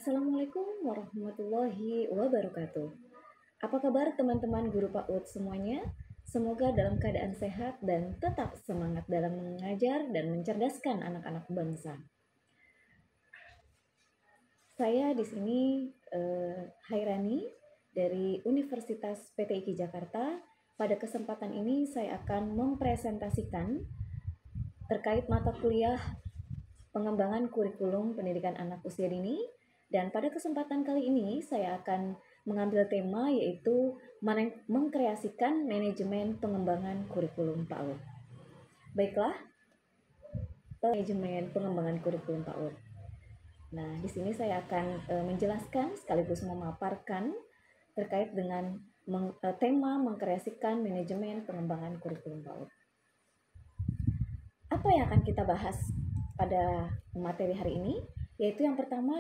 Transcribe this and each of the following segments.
Assalamualaikum warahmatullahi wabarakatuh. Apa kabar teman-teman guru PAUD semuanya? Semoga dalam keadaan sehat dan tetap semangat dalam mengajar dan mencerdaskan anak-anak bangsa. Saya di sini Hairani dari Universitas PTIQ Jakarta. Pada kesempatan ini saya akan mempresentasikan terkait mata kuliah pengembangan kurikulum pendidikan anak usia dini. Dan pada kesempatan kali ini saya akan mengambil tema yaitu mengkreasikan manajemen pengembangan kurikulum PAUD. Baiklah, manajemen pengembangan kurikulum PAUD. Nah, di sini saya akan menjelaskan sekaligus memaparkan terkait dengan tema mengkreasikan manajemen pengembangan kurikulum PAUD. Apa yang akan kita bahas pada materi hari ini? Yaitu yang pertama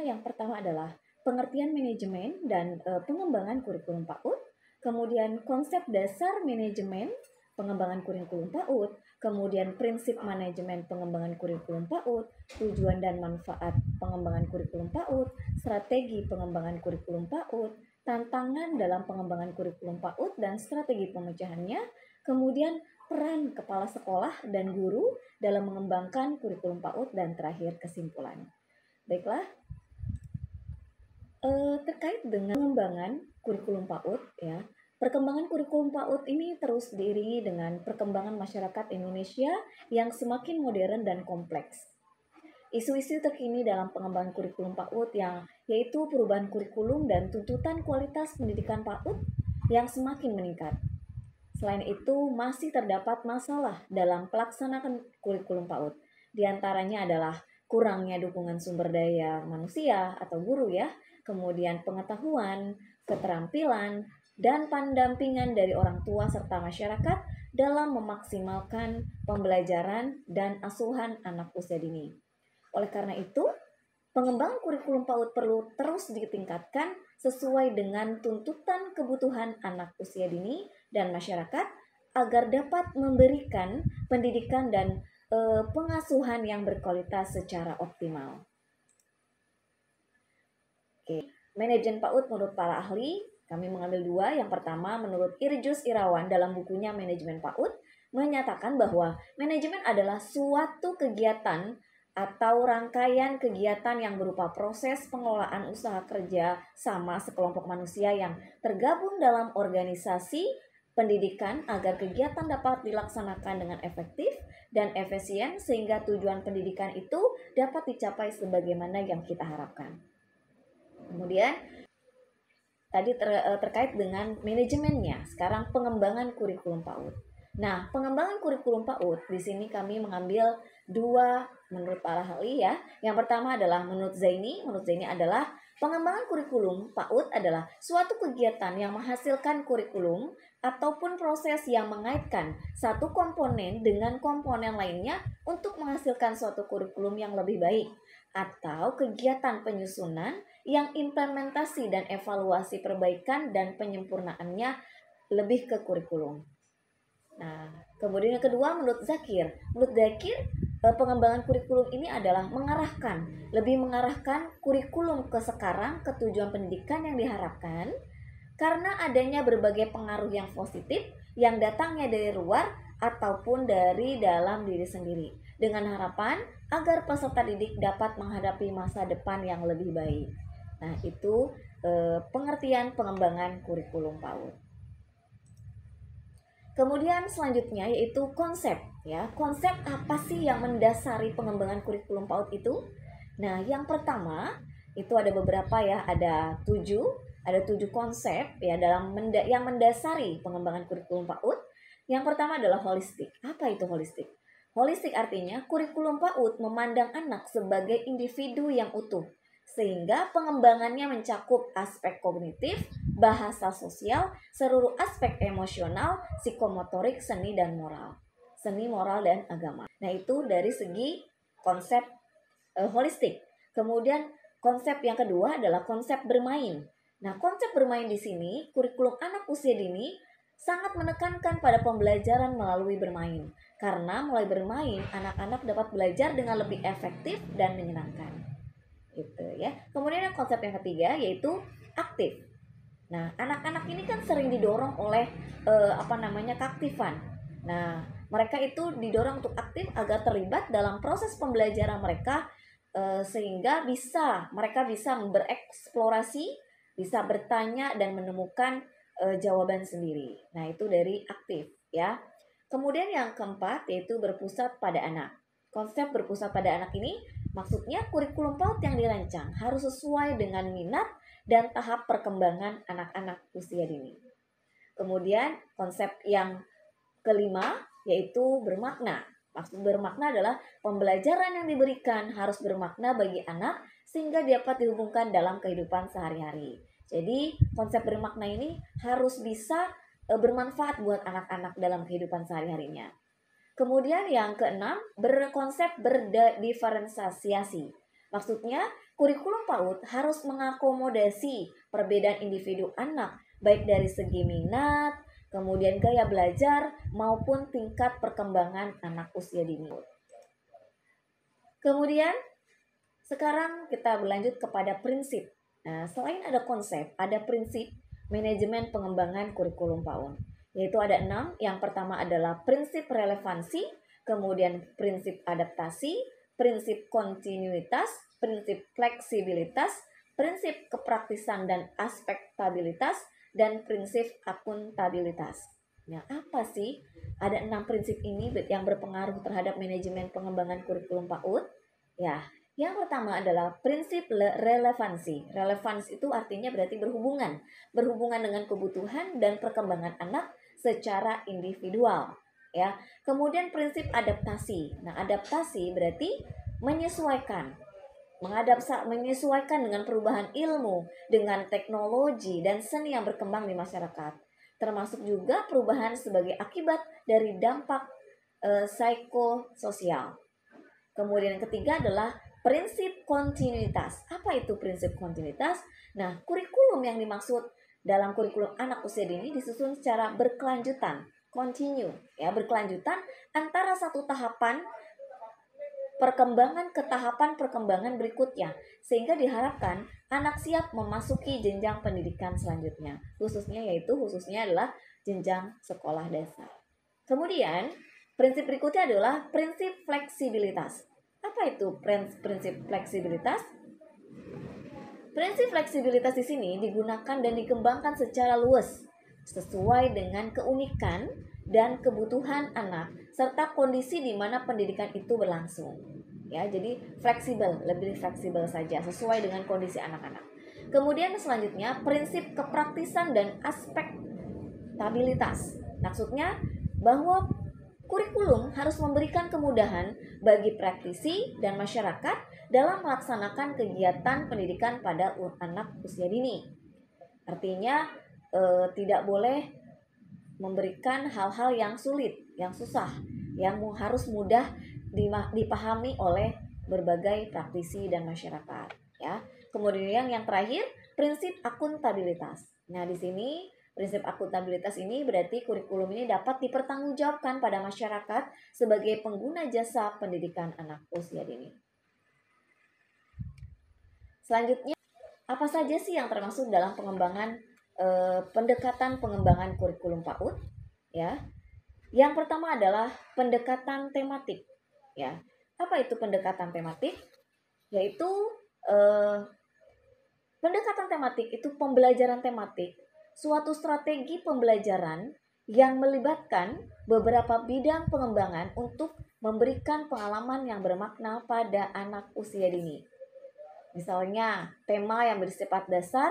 adalah pengertian manajemen dan pengembangan kurikulum PAUD, kemudian konsep dasar manajemen pengembangan kurikulum PAUD, kemudian prinsip manajemen pengembangan kurikulum PAUD, tujuan dan manfaat pengembangan kurikulum PAUD, strategi pengembangan kurikulum PAUD, tantangan dalam pengembangan kurikulum PAUD dan strategi pemecahannya, kemudian peran kepala sekolah dan guru dalam mengembangkan kurikulum PAUD, dan terakhir kesimpulan. Baiklah, terkait dengan pengembangan kurikulum PAUD ya, perkembangan kurikulum PAUD ini terus diiringi dengan perkembangan masyarakat Indonesia yang semakin modern dan kompleks. Isu-isu terkini dalam pengembangan kurikulum PAUD yaitu perubahan kurikulum dan tuntutan kualitas pendidikan PAUD yang semakin meningkat. Selain itu, masih terdapat masalah dalam pelaksanaan kurikulum PAUD. Di antaranya adalah kurangnya dukungan sumber daya manusia atau guru ya, kemudian pengetahuan, keterampilan, dan pendampingan dari orang tua serta masyarakat dalam memaksimalkan pembelajaran dan asuhan anak usia dini. Oleh karena itu, pengembangan kurikulum PAUD perlu terus ditingkatkan sesuai dengan tuntutan kebutuhan anak usia dini dan masyarakat agar dapat memberikan pendidikan dan pengasuhan yang berkualitas secara optimal. Oke, manajemen PAUD menurut para ahli, kami mengambil dua. Yang pertama, menurut Irjus Irawan dalam bukunya Manajemen PAUD, menyatakan bahwa manajemen adalah suatu kegiatan atau rangkaian kegiatan yang berupa proses pengelolaan usaha kerja sama sekelompok manusia yang tergabung dalam organisasi pendidikan agar kegiatan dapat dilaksanakan dengan efektif dan efisien sehingga tujuan pendidikan itu dapat dicapai sebagaimana yang kita harapkan. Kemudian tadi terkait dengan manajemennya, sekarang pengembangan kurikulum PAUD. Nah, pengembangan kurikulum PAUD di sini kami mengambil dua menurut para ahli ya. Yang pertama adalah menurut Zaini adalah pengembangan kurikulum PAUD adalah suatu kegiatan yang menghasilkan kurikulum ataupun proses yang mengaitkan satu komponen dengan komponen lainnya untuk menghasilkan suatu kurikulum yang lebih baik, atau kegiatan penyusunan yang implementasi dan evaluasi perbaikan dan penyempurnaannya lebih ke kurikulum. Nah, kemudian yang kedua menurut Zakir, pengembangan kurikulum ini adalah lebih mengarahkan kurikulum ke sekarang, ke tujuan pendidikan yang diharapkan, karena adanya berbagai pengaruh yang positif yang datangnya dari luar ataupun dari dalam diri sendiri, dengan harapan agar peserta didik dapat menghadapi masa depan yang lebih baik. Nah, itu pengertian pengembangan kurikulum PAUD. Kemudian selanjutnya yaitu konsep ya. Konsep apa sih yang mendasari pengembangan kurikulum PAUD itu? Nah, yang pertama itu ada beberapa ya, ada 7 konsep ya yang mendasari pengembangan kurikulum PAUD. Yang pertama adalah holistik. Apa itu holistik? Holistik artinya kurikulum PAUD memandang anak sebagai individu yang utuh, sehingga pengembangannya mencakup aspek kognitif, bahasa sosial, seluruh aspek emosional, psikomotorik, seni, moral, dan agama. Nah, itu dari segi konsep holistik. Kemudian konsep yang kedua adalah konsep bermain. Nah, konsep bermain di sini, kurikulum anak usia dini sangat menekankan pada pembelajaran melalui bermain. Karena melalui bermain, anak-anak dapat belajar dengan lebih efektif dan menyenangkan. gitu ya. Kemudian konsep yang ketiga yaitu aktif. Nah, anak-anak ini kan sering didorong oleh keaktifan. Nah, mereka itu didorong untuk aktif agar terlibat dalam proses pembelajaran mereka, sehingga mereka bisa bereksplorasi, bisa bertanya dan menemukan jawaban sendiri. Nah, itu dari aktif ya. Kemudian yang keempat yaitu berpusat pada anak. Konsep berpusat pada anak ini maksudnya kurikulum PAUD yang dirancang harus sesuai dengan minat dan tahap perkembangan anak-anak usia dini. Kemudian konsep yang kelima yaitu bermakna. Maksud bermakna adalah pembelajaran yang diberikan harus bermakna bagi anak sehingga dapat dihubungkan dalam kehidupan sehari-hari. Jadi konsep bermakna ini harus bisa bermanfaat buat anak-anak dalam kehidupan sehari-harinya. Kemudian yang keenam, berkonsep berdiferensiasi. Maksudnya, kurikulum PAUD harus mengakomodasi perbedaan individu anak, baik dari segi minat, kemudian gaya belajar, maupun tingkat perkembangan anak usia dini. Kemudian, sekarang kita berlanjut kepada prinsip. Nah, selain ada konsep, ada prinsip manajemen pengembangan kurikulum PAUD. Yaitu ada 6. Yang pertama adalah prinsip relevansi, kemudian prinsip adaptasi, prinsip kontinuitas, prinsip fleksibilitas, prinsip kepraktisan dan aspektabilitas, dan prinsip akuntabilitas. Nah, apa sih? Ada 6 prinsip ini yang berpengaruh terhadap manajemen pengembangan kurikulum PAUD. Ya, yang pertama adalah prinsip relevansi. Relevansi itu artinya berarti berhubungan dengan kebutuhan dan perkembangan anak secara individual, ya. Kemudian prinsip adaptasi. Nah, adaptasi berarti menyesuaikan dengan perubahan ilmu, dengan teknologi dan seni yang berkembang di masyarakat, termasuk juga perubahan sebagai akibat dari dampak psikososial. Kemudian yang ketiga adalah prinsip kontinuitas. Apa itu prinsip kontinuitas? Nah, kurikulum yang dimaksud dalam kurikulum anak usia dini disusun secara berkelanjutan, continue, ya, berkelanjutan antara satu tahapan perkembangan ke tahapan perkembangan berikutnya, sehingga diharapkan anak siap memasuki jenjang pendidikan selanjutnya, khususnya adalah jenjang sekolah dasar. Kemudian, prinsip berikutnya adalah prinsip fleksibilitas. Apa itu prinsip fleksibilitas? Prinsip fleksibilitas di sini digunakan dan dikembangkan secara luas sesuai dengan keunikan dan kebutuhan anak serta kondisi di mana pendidikan itu berlangsung. Ya, jadi lebih fleksibel saja sesuai dengan kondisi anak-anak. Kemudian selanjutnya prinsip kepraktisan dan aspektabilitas. Maksudnya bahwa kurikulum harus memberikan kemudahan bagi praktisi dan masyarakat dalam melaksanakan kegiatan pendidikan pada anak usia dini. Artinya tidak boleh memberikan hal-hal yang sulit, yang susah, yang harus mudah dipahami oleh berbagai praktisi dan masyarakat, ya. Kemudian yang terakhir, prinsip akuntabilitas. Nah, di sini prinsip akuntabilitas ini berarti kurikulum ini dapat dipertanggungjawabkan pada masyarakat sebagai pengguna jasa pendidikan anak usia dini. Selanjutnya, apa saja sih yang termasuk dalam pendekatan pengembangan kurikulum PAUD? Ya, yang pertama adalah pendekatan tematik. Ya, apa itu pendekatan tematik? Yaitu pendekatan tematik itu pembelajaran tematik, suatu strategi pembelajaran yang melibatkan beberapa bidang pengembangan untuk memberikan pengalaman yang bermakna pada anak usia dini. Misalnya, tema yang bersifat dasar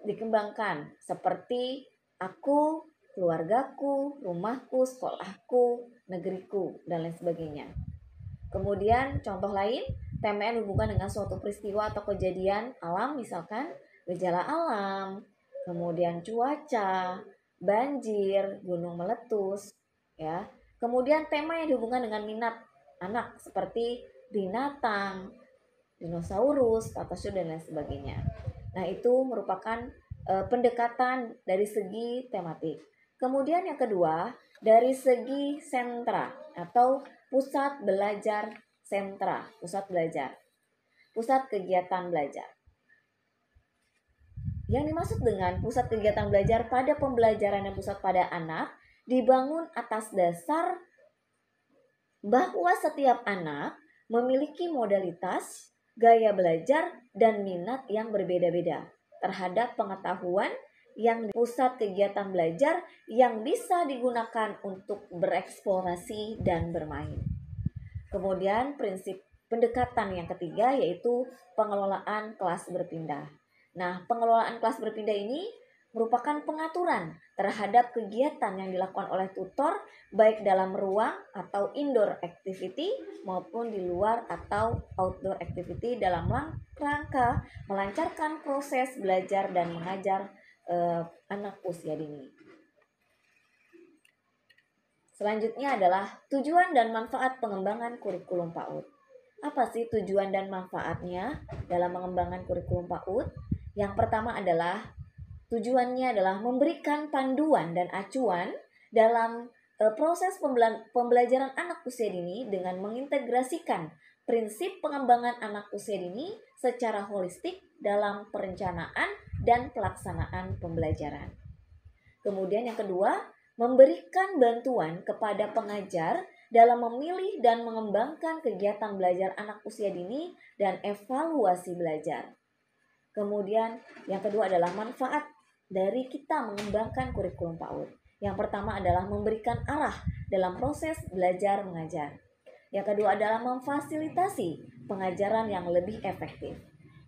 dikembangkan seperti aku, keluargaku, rumahku, sekolahku, negeriku, dan lain sebagainya. Kemudian contoh lain, tema yang berhubungan dengan suatu peristiwa atau kejadian alam, misalkan gejala alam, kemudian cuaca, banjir, gunung meletus, ya. Kemudian tema yang dihubungkan dengan minat anak seperti binatang, dinosaurus, tatasur, dan lain sebagainya. Nah, itu merupakan pendekatan dari segi tematik. Kemudian yang kedua, dari segi sentra atau pusat belajar sentra, pusat belajar. pusat kegiatan belajar. Yang dimaksud dengan pusat kegiatan belajar pada pembelajaran yang pusat pada anak dibangun atas dasar bahwa setiap anak memiliki modalitas, gaya belajar, dan minat yang berbeda-beda terhadap pengetahuan yang pusat kegiatan belajar yang bisa digunakan untuk bereksplorasi dan bermain. Kemudian prinsip pendekatan yang ketiga yaitu pengelolaan kelas berpindah. Nah, pengelolaan kelas berpindah ini merupakan pengaturan terhadap kegiatan yang dilakukan oleh tutor baik dalam ruang atau indoor activity maupun di luar atau outdoor activity dalam rangka melancarkan proses belajar dan mengajar anak usia dini. Selanjutnya adalah tujuan dan manfaat pengembangan kurikulum PAUD. Apa sih tujuan dan manfaatnya dalam mengembangkan kurikulum PAUD? Yang pertama adalah tujuannya adalah memberikan panduan dan acuan dalam proses pembelajaran anak usia dini dengan mengintegrasikan prinsip pengembangan anak usia dini secara holistik dalam perencanaan dan pelaksanaan pembelajaran. Kemudian yang kedua, memberikan bantuan kepada pengajar dalam memilih dan mengembangkan kegiatan belajar anak usia dini dan evaluasi belajar. Kemudian yang kedua adalah manfaat dari kita mengembangkan kurikulum PAUD. Yang pertama adalah memberikan arah dalam proses belajar mengajar. Yang kedua adalah memfasilitasi pengajaran yang lebih efektif.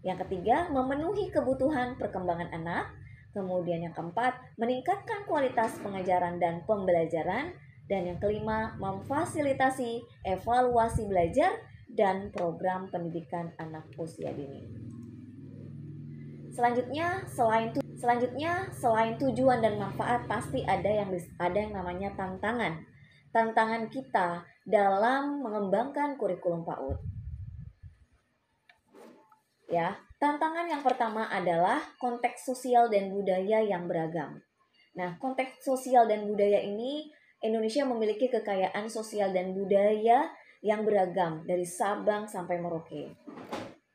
Yang ketiga, memenuhi kebutuhan perkembangan anak. Kemudian yang keempat, meningkatkan kualitas pengajaran dan pembelajaran. Dan yang kelima, memfasilitasi evaluasi belajar dan program pendidikan anak usia dini. Selanjutnya, selain tujuan dan manfaat, pasti ada yang namanya tantangan. Tantangan kita dalam mengembangkan kurikulum PAUD. Ya, tantangan yang pertama adalah konteks sosial dan budaya yang beragam. Nah, konteks sosial dan budaya ini, Indonesia memiliki kekayaan sosial dan budaya yang beragam dari Sabang sampai Merauke.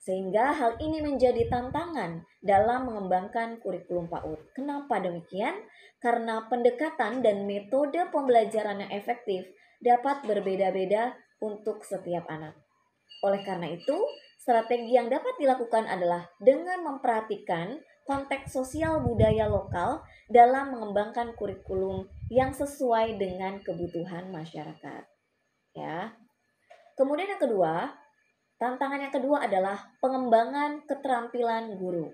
Sehingga hal ini menjadi tantangan dalam mengembangkan kurikulum PAUD. Kenapa demikian? Karena pendekatan dan metode pembelajaran yang efektif dapat berbeda-beda untuk setiap anak. Oleh karena itu, strategi yang dapat dilakukan adalah dengan memperhatikan konteks sosial budaya lokal dalam mengembangkan kurikulum yang sesuai dengan kebutuhan masyarakat. Ya. Kemudian yang kedua, tantangan yang kedua adalah pengembangan keterampilan guru.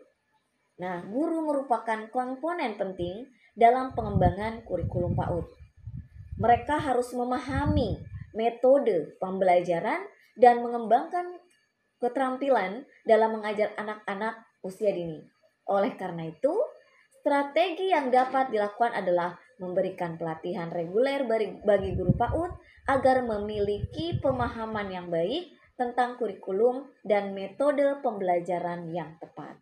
Nah, guru merupakan komponen penting dalam pengembangan kurikulum PAUD. Mereka harus memahami metode pembelajaran dan mengembangkan keterampilan dalam mengajar anak-anak usia dini. Oleh karena itu, strategi yang dapat dilakukan adalah memberikan pelatihan reguler bagi guru PAUD agar memiliki pemahaman yang baik tentang kurikulum dan metode pembelajaran yang tepat.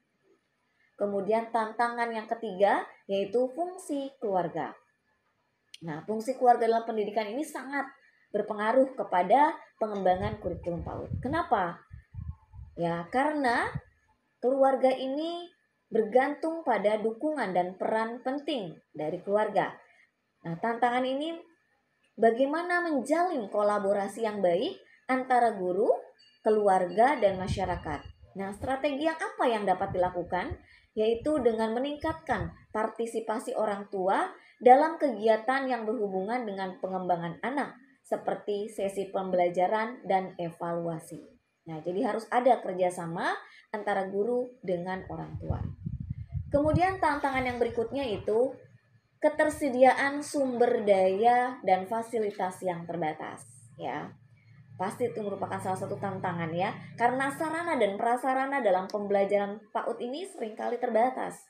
Kemudian tantangan yang ketiga yaitu fungsi keluarga. Nah, fungsi keluarga dalam pendidikan ini sangat berpengaruh kepada pengembangan kurikulum PAUD. Kenapa? Ya, karena keluarga ini bergantung pada dukungan dan peran penting dari keluarga. Nah, tantangan ini bagaimana menjalin kolaborasi yang baik antara guru, keluarga, dan masyarakat. Nah, strategi yang apa yang dapat dilakukan? Yaitu dengan meningkatkan partisipasi orang tua dalam kegiatan yang berhubungan dengan pengembangan anak, seperti sesi pembelajaran dan evaluasi. Nah, jadi harus ada kerjasama antara guru dengan orang tua. Kemudian tantangan yang berikutnya itu ketersediaan sumber daya dan fasilitas yang terbatas. Ya, pasti itu merupakan salah satu tantangan ya, karena sarana dan prasarana dalam pembelajaran PAUD ini seringkali terbatas,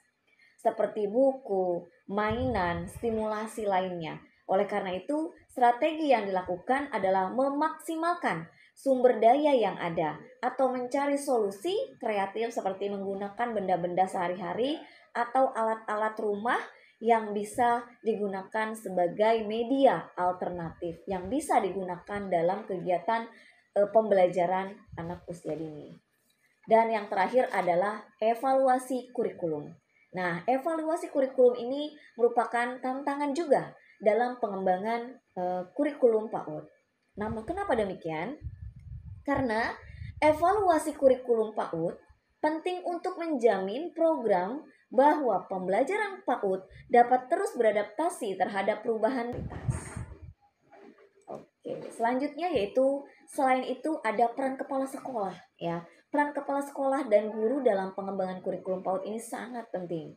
seperti buku, mainan, stimulasi lainnya. Oleh karena itu, strategi yang dilakukan adalah memaksimalkan sumber daya yang ada atau mencari solusi kreatif seperti menggunakan benda-benda sehari-hari atau alat-alat rumah yang bisa digunakan sebagai media alternatif yang bisa digunakan dalam kegiatan pembelajaran anak usia dini. Dan yang terakhir adalah evaluasi kurikulum. Nah, evaluasi kurikulum ini merupakan tantangan juga dalam pengembangan kurikulum PAUD. Namun kenapa demikian? Karena evaluasi kurikulum PAUD penting untuk menjamin program bahwa pembelajaran PAUD dapat terus beradaptasi terhadap perubahan lintas. Oke, selanjutnya yaitu selain itu ada peran kepala sekolah ya. Peran kepala sekolah dan guru dalam pengembangan kurikulum PAUD ini sangat penting.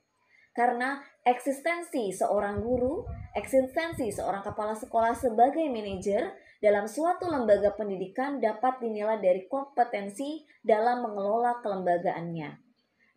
Karena eksistensi seorang guru, eksistensi seorang kepala sekolah sebagai manajer dalam suatu lembaga pendidikan dapat dinilai dari kompetensi dalam mengelola kelembagaannya.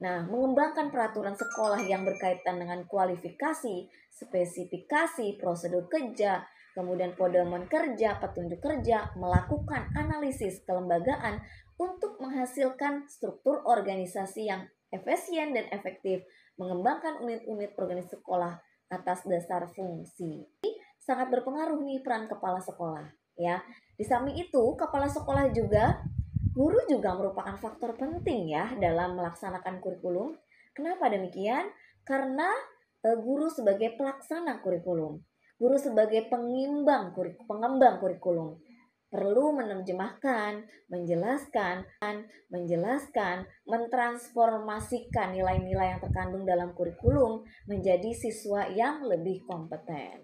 Nah, mengembangkan peraturan sekolah yang berkaitan dengan kualifikasi, spesifikasi, prosedur kerja, kemudian pedoman kerja, petunjuk kerja, melakukan analisis kelembagaan untuk menghasilkan struktur organisasi yang efisien dan efektif, mengembangkan unit-unit organisasi sekolah atas dasar fungsi. Sangat berpengaruh nih peran kepala sekolah, ya. Di samping itu, kepala sekolah juga guru juga merupakan faktor penting ya dalam melaksanakan kurikulum. Kenapa demikian? Karena guru sebagai pelaksana kurikulum, guru sebagai pengembang kurikulum perlu menerjemahkan, menjelaskan, mentransformasikan nilai-nilai yang terkandung dalam kurikulum menjadi siswa yang lebih kompeten.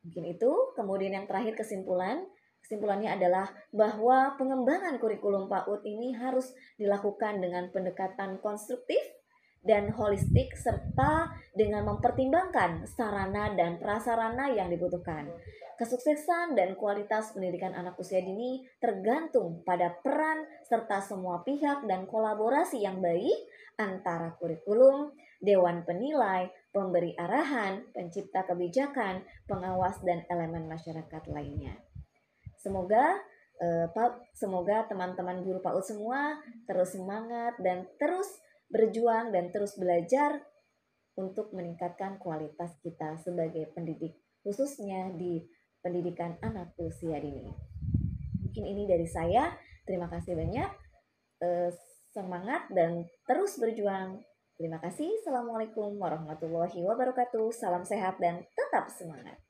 Mungkin itu. Kemudian yang terakhir kesimpulannya adalah bahwa pengembangan kurikulum PAUD ini harus dilakukan dengan pendekatan konstruktif dan holistik serta dengan mempertimbangkan sarana dan prasarana yang dibutuhkan. Kesuksesan dan kualitas pendidikan anak usia dini tergantung pada peran serta semua pihak dan kolaborasi yang baik antara kurikulum, dewan penilai, pemberi arahan, pencipta kebijakan, pengawas, dan elemen masyarakat lainnya. Semoga teman-teman guru PAUD semua terus semangat dan terus berjuang dan terus belajar untuk meningkatkan kualitas kita sebagai pendidik, khususnya di pendidikan anak usia dini. Mungkin ini dari saya. Terima kasih banyak. Semangat dan terus berjuang. Terima kasih. Assalamualaikum warahmatullahi wabarakatuh. Salam sehat dan tetap semangat.